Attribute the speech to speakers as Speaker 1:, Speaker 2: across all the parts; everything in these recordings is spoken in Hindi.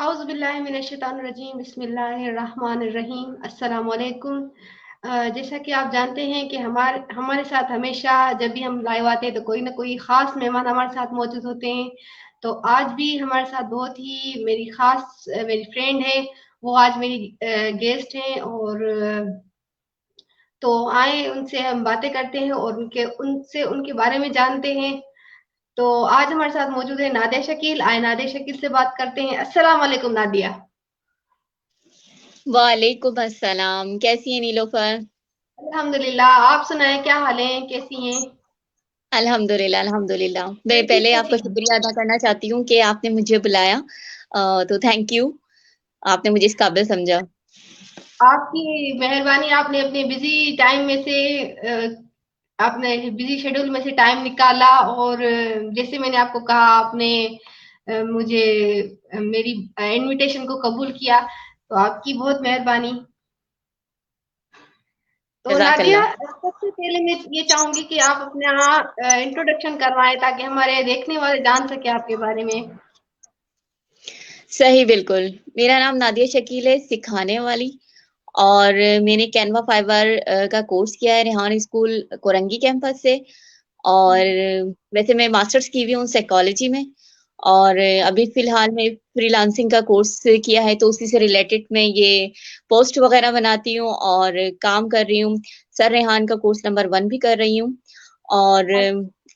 Speaker 1: औज़ुबिल्लाहिमिनश्शैतानिर्रजीम बिस्मिल्लाहिर्रहमानिर्रहीम अस्सलाम वालेकुम। जैसा कि आप जानते हैं कि हमारे साथ हमेशा जब भी हम लाइव आते हैं तो कोई ना कोई ख़ास मेहमान हमारे साथ मौजूद होते हैं। तो आज भी हमारे साथ बहुत ही मेरी फ्रेंड है, वो आज मेरी गेस्ट हैं और तो आए उनसे हम बातें करते हैं और उनसे उनके बारे में जानते हैं। तो आज हमारे साथ मौजूद है नादिया शकील। आए नादिया शकील से बात करते हैं। अस्सलाम वालेकुम नादिया।
Speaker 2: वालेकुम अस्सलाम। कैसी है नीलोफर?
Speaker 1: अल्हम्दुलिल्लाह, आप सुनाएं क्या हाल है, कैसी हैं?
Speaker 2: अल्हम्दुलिल्लाह अल्हम्दुलिल्लाह। मैं
Speaker 1: मैं ठीक
Speaker 2: पहले
Speaker 1: हूँ।
Speaker 2: आपका शुक्रिया अदा करना चाहती हूँ कि आपने मुझे बुलाया। तो थैंक यू। आपने मुझे इस काबिल समझा।
Speaker 1: आपकी मेहरबानी, आपने अपने बिजी टाइम में से आपने बिजी शेड्यूल में से टाइम निकाला और जैसे मैंने आपको कहा आपने मुझे मेरी इनविटेशन को कबूल किया, तो आपकी बहुत मेहरबानी। तो नादिया,
Speaker 2: जज़ाकल्लाह।
Speaker 1: सबसे पहले मैं ये चाहूंगी कि आप अपना इंट्रोडक्शन करवाएं ताकि हमारे देखने वाले जान सके आपके बारे में।
Speaker 2: सही बिल्कुल। मेरा नाम नादिया शकील है, सिखाने वाली। और मैंने कैनवा फाइबर का कोर्स किया है रेहान स्कूल कोरंगी कैंपस से। और वैसे मैं मास्टर्स की हुई हूँ साइकोलॉजी में। और अभी फिलहाल मैं फ्रीलांसिंग का कोर्स किया है, तो उसी से रिलेटेड मैं ये पोस्ट वगैरह बनाती हूँ और काम कर रही हूँ। सर रेहान का कोर्स नंबर 1 भी कर रही हूँ। और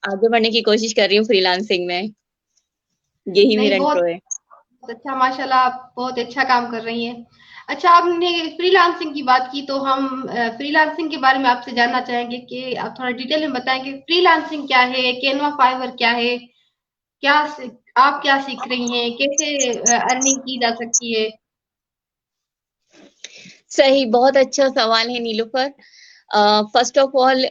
Speaker 2: आगे बढ़ने की कोशिश कर रही हूँ फ्रीलांसिंग में। यही
Speaker 1: नहीं,
Speaker 2: मेरा
Speaker 1: बहुत
Speaker 2: इंट्रो है।
Speaker 1: अच्छा, माशाल्लाह, आप बहुत अच्छा काम कर रही हैं। अच्छा, आपने फ्रीलांसिंग की बात की तो हम फ्रीलांसिंग के बारे में आपसे जानना चाहेंगे कि आप थोड़ा डिटेल में बताएं कि फ्रीलांसिंग क्या है, कैनवा फाइवर क्या है, आप क्या सीख रही हैं, कैसे अर्निंग की जा सकती है?
Speaker 2: सही, बहुत अच्छा सवाल है Nilofar. First of all,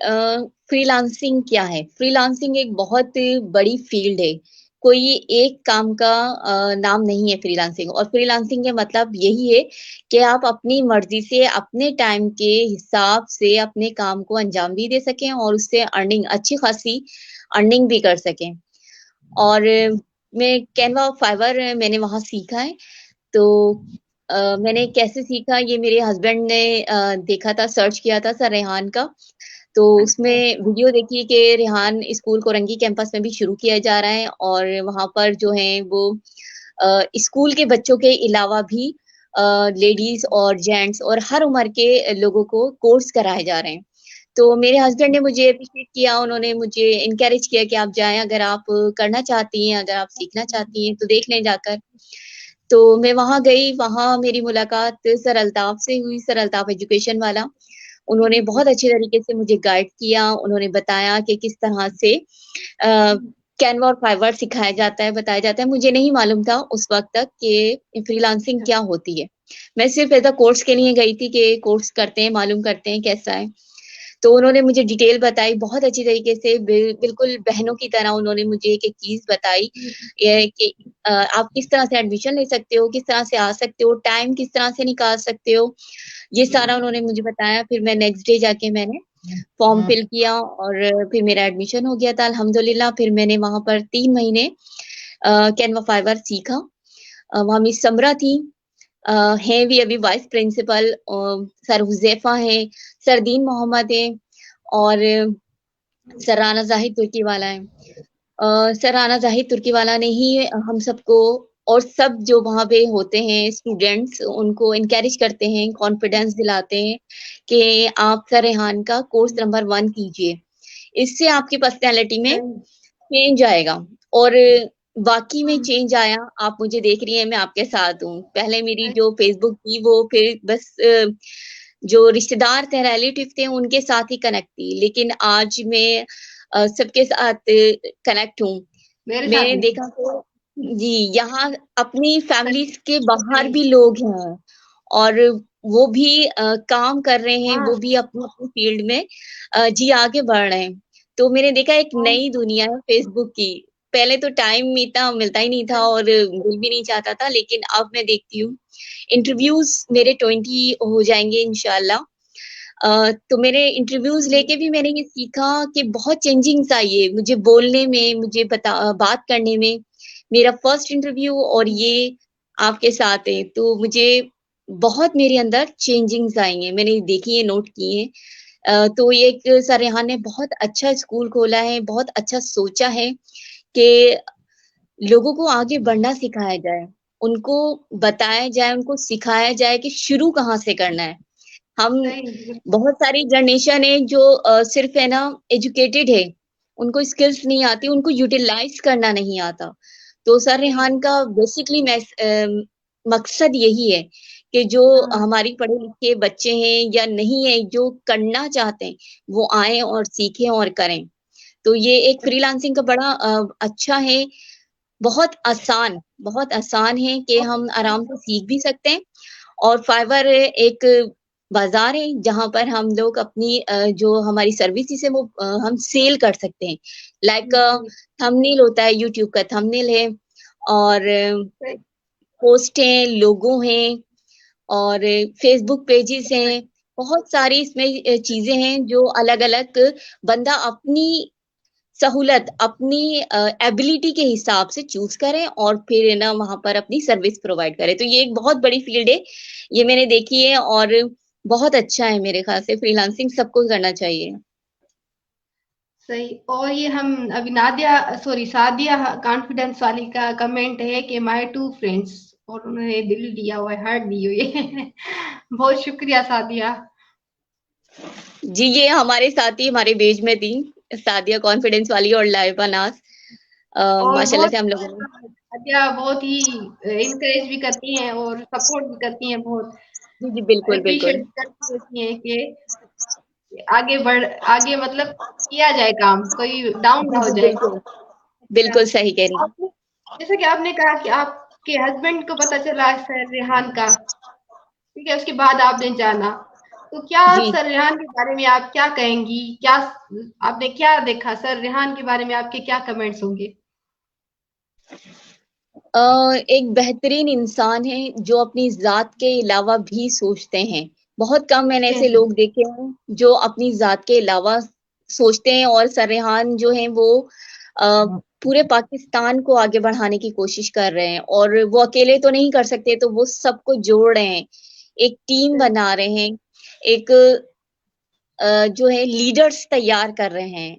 Speaker 2: freelancing क्या है? फ्रीलांसिंग एक बहुत बड़ी फील्ड है। कोई एक काम का नाम नहीं है फ्रीलांसिंग। और फ्रीलांसिंग का मतलब यही है कि आप अपनी मर्जी से अपने टाइम के हिसाब से अपने काम को अंजाम भी दे सकें और उससे अर्निंग, अच्छी खासी अर्निंग भी कर सकें। और मैं कैनवा फाइवर मैंने वहाँ सीखा है। तो मैंने कैसे सीखा, ये मेरे हस्बैंड ने देखा था, सर्च किया था सर रेहान का। तो
Speaker 1: अच्छा।
Speaker 2: उसमें वीडियो देखी कि रेहान स्कूल कोरंगी कैंपस में भी शुरू किया जा रहा है। और वहाँ पर जो है वो स्कूल के बच्चों के अलावा भी लेडीज और जेंट्स और हर उम्र के लोगों को कोर्स कराए जा रहे हैं। तो मेरे हस्बैंड ने मुझे अप्रिशिएट किया, उन्होंने मुझे इनकरेज किया कि आप जाएं, अगर आप करना चाहती हैं, अगर आप सीखना चाहती हैं तो देख लें जाकर। तो मैं वहाँ गई, वहाँ मेरी मुलाकात सर अल्ताफ से हुई, सर अल्ताफ एजुकेशन वाला। उन्होंने बहुत अच्छे तरीके से मुझे गाइड किया, उन्होंने बताया कि किस तरह से कैनवा और फाइवर सिखाया जाता है, बताया जाता है। मुझे नहीं मालूम था उस वक़्त तक कि फ्रीलांसिंग क्या होती है। मैं सिर्फ़ एज़ अ कोर्स के लिए गई थी कि कोर्स करते हैं, मालूम करते हैं कैसा है। तो उन्होंने मुझे डिटेल बताई बहुत अच्छी तरीके से, बिल्कुल बहनों की तरह उन्होंने मुझे एक-एक चीज़ बताई। ये कि आप किस तरह से एडमिशन ले सकते हो, किस तरह से आ सकते हो, टाइम किस तरह से निकाल सकते हो, ये सारा उन्होंने मुझे बताया। फिर मैं नेक्स्ट डे जाके मैंने फॉर्म फिल किया और फिर मेरा एडमिशन हो गया था अल्हम्दुलिल्लाह। फिर मैंने वहाँ पर 3 महीने कैनवा फाइवर सीखा। वहाँ मिस समरा थी, हैं भी अभी वाइस प्रिंसिपल, सर हुज़ैफ़ा हैं, सर दीन मोहम्मद हैं और सर राना ज़ाहिद तुर्की वाला हैं। सर राना ज़ाहिद तुर्की वाला ने ही हम सबको और सब जो वहाँ पे होते हैं स्टूडेंट्स, उनको एनकरेज करते हैं, कॉन्फिडेंस दिलाते हैं कि आप सर रेहान का कोर्स नंबर 1 कीजिए। इससे आपकी पर्सनैलिटी में
Speaker 1: सही।
Speaker 2: चेंज आएगा। और वाक़ई में चेंज आया। आप मुझे देख रही हैं, मैं आपके साथ हूँ। पहले मेरी जो फ़ेसबुक थी वो फिर बस जो रिश्तेदार थे, रिलेटिव थे, उनके साथ ही कनेक्ट थी। लेकिन आज मैं सबके साथ कनेक्ट हूँ।
Speaker 1: मेरे साथ
Speaker 2: मैंने
Speaker 1: भी।
Speaker 2: देखा तो जी, यहाँ अपनी फैमिलीज़ के बाहर
Speaker 1: सही।
Speaker 2: भी लोग हैं और वो भी काम कर रहे हैं,
Speaker 1: हाँ।
Speaker 2: वो भी अपनी-अपनी फ़ील्ड में जी आगे बढ़ रहे हैं। तो मैंने देखा एक
Speaker 1: हाँ।
Speaker 2: नई दुनिया है फ़ेसबुक की। पहले तो टाइम इतना मिलता ही नहीं था और मिल भी नहीं चाहता था, लेकिन अब मैं देखती हूँ इंटरव्यूज़ मेरे 20 हो जाएँगे इंशाअल्लाह। तो मेरे इंटरव्यूज़ लेके भी मैंने ये सीखा कि बहुत चेंजिंग्स आई है मुझे बोलने में, मुझे बात करने में। मेरा फर्स्ट इंटरव्यू और ये आपके साथ हैं, तो मुझे बहुत मेरे अंदर चेंजिंग्स आई हैं, मैंने देखी है, नोट की है। तो ये एक सर रेहान ने बहुत अच्छा स्कूल खोला है, बहुत अच्छा सोचा है कि लोगों को आगे बढ़ना सिखाया जाए, उनको बताया जाए, उनको सिखाया जाए कि शुरू कहाँ से करना है। हम
Speaker 1: सही।
Speaker 2: बहुत सारी जनरेशन है जो सिर्फ है ना एजुकेटेड है, उनको स्किल्स नहीं आती, उनको यूटिलाइज करना नहीं आता। तो सर
Speaker 1: सही।
Speaker 2: रेहान का बेसिकली मकसद यही है कि जो
Speaker 1: हाँ।
Speaker 2: हमारी पढ़े लिखे बच्चे हैं या नहीं है, जो करना चाहते हैं, वो आए और सीखें और करें। तो ये एक फ्रीलांसिंग का बड़ा अच्छा है, बहुत आसान है कि हम आराम से सीख भी सकते हैं। और फाइवर एक बाजार है जहां पर हम लोग अपनी जो हमारी सर्विसेज है वो हम सेल कर सकते हैं। लाइक
Speaker 1: सही।
Speaker 2: थंबनेल होता है, यूट्यूब का थंबनेल है, और
Speaker 1: सही।
Speaker 2: पोस्ट हैं, लोगो हैं, और फेसबुक पेजेस हैं। बहुत सारी इसमें चीजें हैं जो अलग अलग बंदा अपनी सहूलत, अपनी एबिलिटी के हिसाब से चूज करें और फिर है ना वहां पर अपनी सर्विस प्रोवाइड करें। तो ये एक बहुत बड़ी फील्ड है, ये मैंने देखी है, और बहुत अच्छा है मेरे ख्याल से। फ्रीलांसिंग सबको करना चाहिए।
Speaker 1: सही। और ये हम अभी नादिया, सॉरी, सादिया कॉन्फिडेंस वाली का कमेंट है कि माय टू फ्रेंड्स, और उन्होंने दिल दिया हुआ है, हार्ट दी हुई है। बहुत शुक्रिया सादिया।
Speaker 2: जी, ये हमारे साथ ही हमारे बेज में थी, सादिया कॉन्फिडेंस वाली और लाइबा नाज।
Speaker 1: और
Speaker 2: माशाल्लाह
Speaker 1: बहुत
Speaker 2: से हम लोगों ने।
Speaker 1: सादिया बहुत ही इनकरेज भी करती हैं और सपोर्ट भी करती हैं, बहुत
Speaker 2: जी जी, बिल्कुल
Speaker 1: अप्रिशिएट
Speaker 2: बिल्कुल।
Speaker 1: करती होती हैं कि आगे बढ़, आगे मतलब किया जाए काम, कोई डाउन ना
Speaker 2: जी
Speaker 1: हो
Speaker 2: जी,
Speaker 1: जाए।
Speaker 2: बिल्कुल
Speaker 1: अच्छा,
Speaker 2: बिल्कुल सही कह रही
Speaker 1: आपने, जैसा कि आपने कहा कि आपके हस्बैंड को पता चला सर रेहान का, ठीक है, उसके बाद आपने जाना, तो क्या
Speaker 2: हैं। जी,
Speaker 1: सर रेहान के बारे में आप क्या कहेंगी? क्या आपने क्या देखा सर रेहान के बारे में, आपके क्या कमेंट्स होंगे?
Speaker 2: एक बेहतरीन इंसान है जो अपनी जात के अलावा भी सोचते हैं। बहुत कम मैंने
Speaker 1: सोचते
Speaker 2: ऐसे
Speaker 1: हैं।
Speaker 2: लोग देखे हैं जो अपनी जात के अलावा सोचते हैं। और सररेहान जो है वो पूरे पाकिस्तान को आगे बढ़ाने की कोशिश कर रहे हैं, और वो अकेले तो नहीं कर सकते, तो वो सबको जोड़ रहे हैं, एक टीम
Speaker 1: सही।
Speaker 2: बना रहे हैं, एक जो है लीडर्स तैयार कर रहे हैं।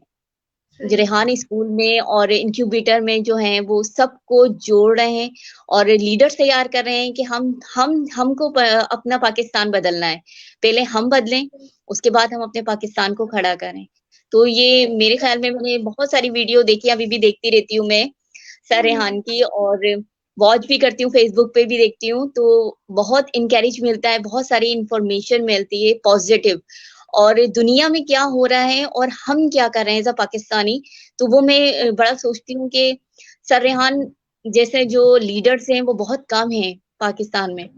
Speaker 1: सही।
Speaker 2: रेहान स्कूल में और इंक्यूबेटर में जो है वो सबको जोड़ रहे हैं और लीडर्स तैयार कर रहे हैं कि हमको अपना पाकिस्तान बदलना है। पहले हम बदलें, उसके बाद हम अपने पाकिस्तान को खड़ा करें। तो ये मेरे ख्याल में, मैंने बहुत सारी वीडियो देखी, अभी भी देखती रहती हूँ मैं सर रेहान की, और वॉच भी करती हूँ, फेसबुक पे भी देखती हूँ। तो बहुत इनकरेज मिलता है, बहुत सारी इंफॉर्मेशन मिलती है पॉजिटिव, और दुनिया में क्या हो रहा है और हम क्या कर रहे हैं एज अ पाकिस्तानी। तो वो मैं बड़ा सोचती हूँ कि सर रेहान जैसे जो लीडर्स हैं वो बहुत कम हैं पाकिस्तान में,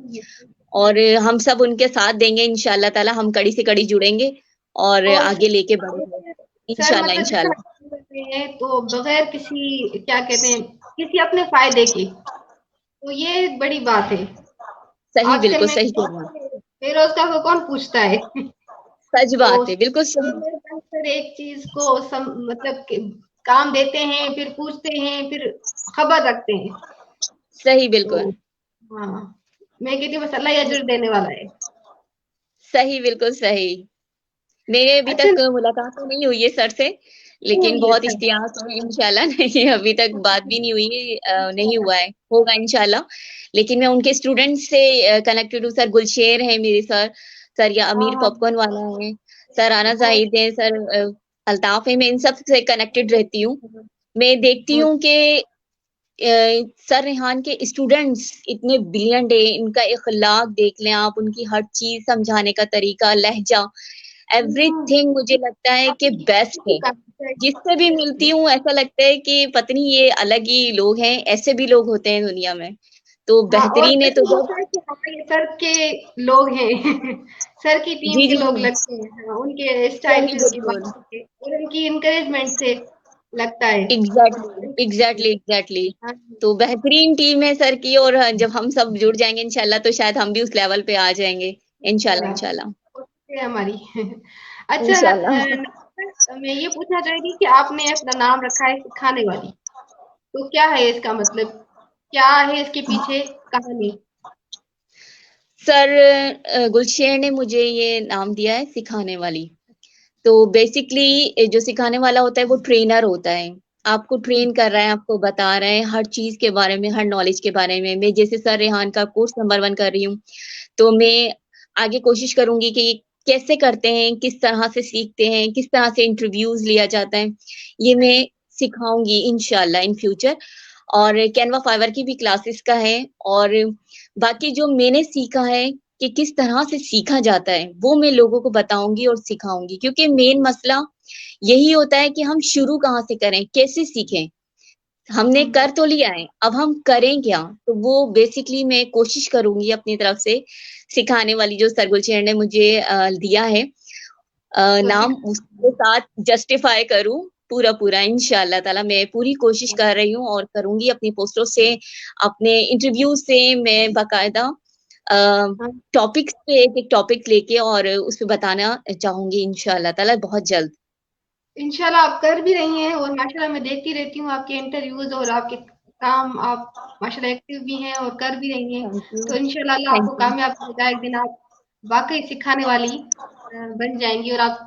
Speaker 2: और हम सब उनके साथ देंगे इंशाल्लाह ताला। हम कड़ी से कड़ी जुड़ेंगे और
Speaker 1: और
Speaker 2: आगे लेके बढ़ेंगे
Speaker 1: सर
Speaker 2: इंशाल्लाह
Speaker 1: मतलब जितना
Speaker 2: इंशाल्लाह।
Speaker 1: काम करते हैं तो बगैर किसी, क्या कहते हैं, किसी अपने फायदे के, तो ये एक बड़ी बात है।
Speaker 2: सही,
Speaker 1: आजकल
Speaker 2: बिल्कुल
Speaker 1: में
Speaker 2: सही कह रहे हैं।
Speaker 1: बेरोजगार को कौन पूछता है?
Speaker 2: सच
Speaker 1: तो
Speaker 2: बात है, बिल्कुल सही।
Speaker 1: अक्सर एक चीज को मतलब काम देते हैं, फिर पूछते हैं, फिर खबर रखते हैं।
Speaker 2: सही,
Speaker 1: तो
Speaker 2: बिल्कुल
Speaker 1: हाँ, मैं कहती हूँ बस अल्लाह ही अजर देने वाला है।
Speaker 2: सही, बिल्कुल सही। मेरे अभी
Speaker 1: अच्छा,
Speaker 2: तक
Speaker 1: नहीं
Speaker 2: मुलाकात तो नहीं हुई है सर से, लेकिन
Speaker 1: हुई है।
Speaker 2: बहुत
Speaker 1: अच्छा।
Speaker 2: इश्तियाक है इंशाल्लाह। नहीं, अभी तक बात भी नहीं हुई है, नहीं हुआ है, होगा इंशाल्लाह। लेकिन मैं उनके स्टूडेंट से कनेक्टेड हूँ। सर गुलशेर है मेरे सर, सर या
Speaker 1: हाँ
Speaker 2: अमीर
Speaker 1: हाँ।
Speaker 2: पॉपकॉर्न वाला है, सर आना
Speaker 1: बहुत
Speaker 2: जाहिद है, सर अल्ताफ है। मैं इन सब से कनेक्टेड रहती हूँ। मैं देखती
Speaker 1: बहुत
Speaker 2: हूँ कि सर रेहान के स्टूडेंट्स इतने ब्रिलियंट है, इनका इखलाक देख लें आप, उनकी हर चीज समझाने का तरीका, लहजा, एवरीथिंग मुझे लगता है कि बेस्ट है। जिससे भी मिलती हूँ ऐसा लगता है कि पत्नी ये अलग ही लोग हैं, ऐसे भी लोग होते हैं दुनिया में। तो
Speaker 1: हाँ, और
Speaker 2: बेहतरीन है। तो
Speaker 1: ऐसा
Speaker 2: जब,
Speaker 1: होता है कि हमारे सर के लोग हैं। सर की टीम
Speaker 2: जी
Speaker 1: के
Speaker 2: जी
Speaker 1: लोग
Speaker 2: जी,
Speaker 1: लगते हैं, हाँ, उनके स्टाइल
Speaker 2: सही,
Speaker 1: से, उनकी
Speaker 2: बिल्कुल,
Speaker 1: बातों से और उनकी इनकरेजमेंट से लगता है।
Speaker 2: Exactly exactly exactly.
Speaker 1: हाँ,
Speaker 2: तो बेहतरीन टीम है सर की, और जब हम सब जुड़ जाएंगे इंशाल्लाह तो शायद हम भी उस लेवल पे आ जाएंगे। इंशाल्लाह इंशाल्लाह
Speaker 1: कोशिश है हमारी। अच्छा,
Speaker 2: इंशाल्लाह।
Speaker 1: मैं ये पूछना चाह रही थी कि आपने अपना नाम रखा है सिखाने वाली, तो क्या है इसका मतलब? क्या है इसके पीछे कहानी?
Speaker 2: सर गुलशेर ने मुझे ये नाम दिया है सिखाने वाली। तो बेसिकली जो सिखाने वाला होता है वो ट्रेनर होता है। आपको ट्रेन कर रहा है, आपको बता रहा है हर चीज के बारे में, हर नॉलेज के बारे में। मैं जैसे सर रेहान का कोर्स नंबर 1 कर रही हूँ, तो मैं आगे कोशिश करूंगी कि ये कैसे करते हैं, किस तरह से सीखते हैं, किस तरह से इंटरव्यूज लिया जाता है, ये मैं सिखाऊंगी इंशाल्लाह इन फ्यूचर। और कैनवा फाइवर की भी क्लासेस का है। और बाकी जो मैंने सीखा है कि किस तरह से सीखा जाता है, वो मैं लोगों को बताऊंगी और सिखाऊंगी, क्योंकि मेन मसला यही होता है कि हम शुरू कहाँ से करें, कैसे सीखें। हमने कर तो लिया है, अब हम करें क्या? तो वो बेसिकली मैं कोशिश करूंगी अपनी तरफ से सिखाने वाली जो सर गुलशेर ने मुझे दिया है
Speaker 1: तो
Speaker 2: नाम,
Speaker 1: सिख
Speaker 2: उसके साथ जस्टिफाई करूं पूरा पूरा। इंशाल्लाह ताला मैं पूरी कोशिश कर रही हूँ और करूंगी अपनी पोस्टों से, अपने इंटरव्यू से। मैं बाकायदा
Speaker 1: हाँ,
Speaker 2: टॉपिक्स पे एक एक टॉपिक लेके और उस पे बताना चाहूंगी इंशाल्लाह ताला बहुत जल्द।
Speaker 1: इंशाल्लाह आप कर भी रही हैं, और माशाल्लाह मैं देखती रहती हूँ आपके इंटरव्यूज और आपके काम। आप माशाल्लाह एक्टिव भी हैं और कर भी रही हैं।
Speaker 2: Thank you.
Speaker 1: तो इंशाल्लाह अल्लाह
Speaker 2: थैंक
Speaker 1: आपको
Speaker 2: यू।
Speaker 1: कामयाब करेगा। एक दिन आप वाकई सिखाने वाली बन जाएंगी, और आप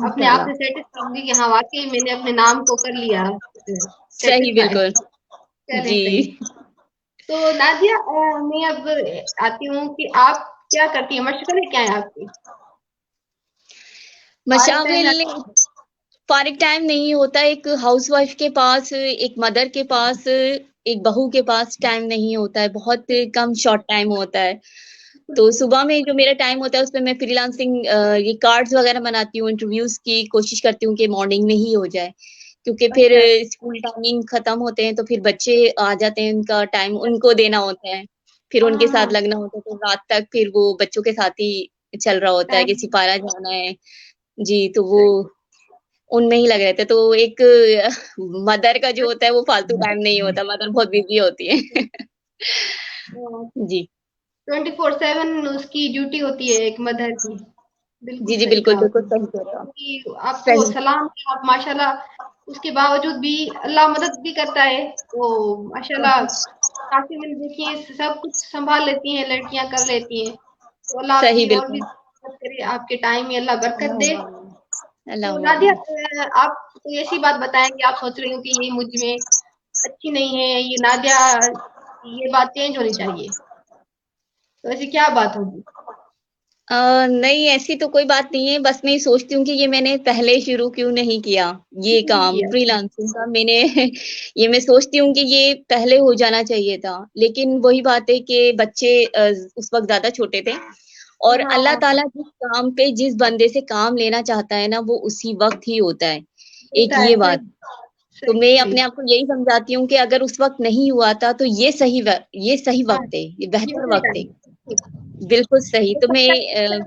Speaker 1: अपने आप
Speaker 2: इंशाल्लाह।
Speaker 1: से सेटिस्फाई होंगी कि हाँ वाकई मैंने अपने नाम को कर लिया
Speaker 2: सही,
Speaker 1: सेटिस्फाई।
Speaker 2: बिल्कुल।
Speaker 1: चलें
Speaker 2: जी।
Speaker 1: सही। तो नादिया, मैं अब आती हूँ कि आप क्या करती हैं, मशगले क्या हैं आपकी? फारिग टाइम में
Speaker 2: मशागिल फारिग टाइम नहीं होता एक हाउसवाइफ के पास, एक मदर के पास, एक बहू के पास टाइम नहीं होता है, बहुत कम शॉर्ट टाइम होता है। तो सुबह में जो मेरा टाइम होता है उसमें मैं फ्रीलांसिंग ये कार्ड्स वगैरह बनाती हूँ, इंटरव्यूज की कोशिश करती हूँ कि मॉर्निंग में ही हो जाए, क्योंकि फिर
Speaker 1: अच्छा,
Speaker 2: स्कूल टाइमिंग खत्म होते हैं तो फिर बच्चे आ जाते हैं, उनका टाइम उनको देना होता है, फिर
Speaker 1: हाँ,
Speaker 2: उनके
Speaker 1: हाँ,
Speaker 2: साथ
Speaker 1: हाँ,
Speaker 2: लगना होता है, तो रात तक फिर वो बच्चों के साथ ही चल रहा होता है
Speaker 1: टाइम
Speaker 2: कि सिपारा जाना है। जी, तो वो उनमें ही लग रहे थे। तो एक मदर का जो होता है वो फालतू टाइम नहीं होता, मदर बहुत बिजी होती है। जी।
Speaker 1: 24/7 उसकी ड्यूटी होती है एक मदर की। बिल्कुल
Speaker 2: जी, जी,
Speaker 1: सही
Speaker 2: बिल्कुल,
Speaker 1: कहा
Speaker 2: बिल्कुल
Speaker 1: आपने।
Speaker 2: सही कह रहे हो आप।
Speaker 1: कि आपको
Speaker 2: सही।
Speaker 1: सलाम है, आप माशाल्लाह उसके बावजूद भी अल्लाह मदद भी करता है। वो माशाल्लाह काफ़ी मैंने देखी है, सब कुछ सँभाल लेती हैं, लड़कियाँ कर लेती हैं। तो अल्लाह
Speaker 2: सही,
Speaker 1: आपकी और भी
Speaker 2: बिल्कुल।
Speaker 1: मदद करे, आपके टाइम में अल्लाह बरकत दे।
Speaker 2: अल्लाहुम्मा आमीन।
Speaker 1: तो
Speaker 2: अल्लाहुम्मा
Speaker 1: नादिया,
Speaker 2: आमीन।
Speaker 1: आप कोई ऐसी बात बताएँगे आप सोच रही हो कि ये मुझ में अच्छी नहीं है, ये नादिया, ये बात चेंज होनी चाहिए। तो ऐसी क्या बात होगी?
Speaker 2: नहीं, ऐसी तो कोई बात नहीं है, बस मैं ये सोचती हूँ कि ये मैंने पहले शुरू क्यों नहीं किया, ये
Speaker 1: क्यों नहीं
Speaker 2: काम
Speaker 1: किया?
Speaker 2: फ्रीलांसिंग का मैंने ये मैं सोचती हूँ कि ये पहले हो जाना चाहिए था। लेकिन वही बात है कि बच्चे उस वक़्त ज़्यादा छोटे थे, और अल्लाह
Speaker 1: हाँ,
Speaker 2: ताला जिस काम पे जिस बंदे से काम लेना चाहता है ना, वो उसी वक़्त ही होता है। एक
Speaker 1: होता है,
Speaker 2: ये
Speaker 1: सही,
Speaker 2: बात। तो
Speaker 1: सही,
Speaker 2: मैं
Speaker 1: सही।
Speaker 2: अपने आप को यही समझाती हूँ कि अगर उस वक़्त नहीं हुआ था तो ये सही
Speaker 1: हाँ,
Speaker 2: वक़्त है, ये
Speaker 1: ये
Speaker 2: बेहतर
Speaker 1: सही
Speaker 2: वक़्त है।
Speaker 1: कहा।
Speaker 2: बिल्कुल सही।
Speaker 1: हो
Speaker 2: तो मैं
Speaker 1: सकता है,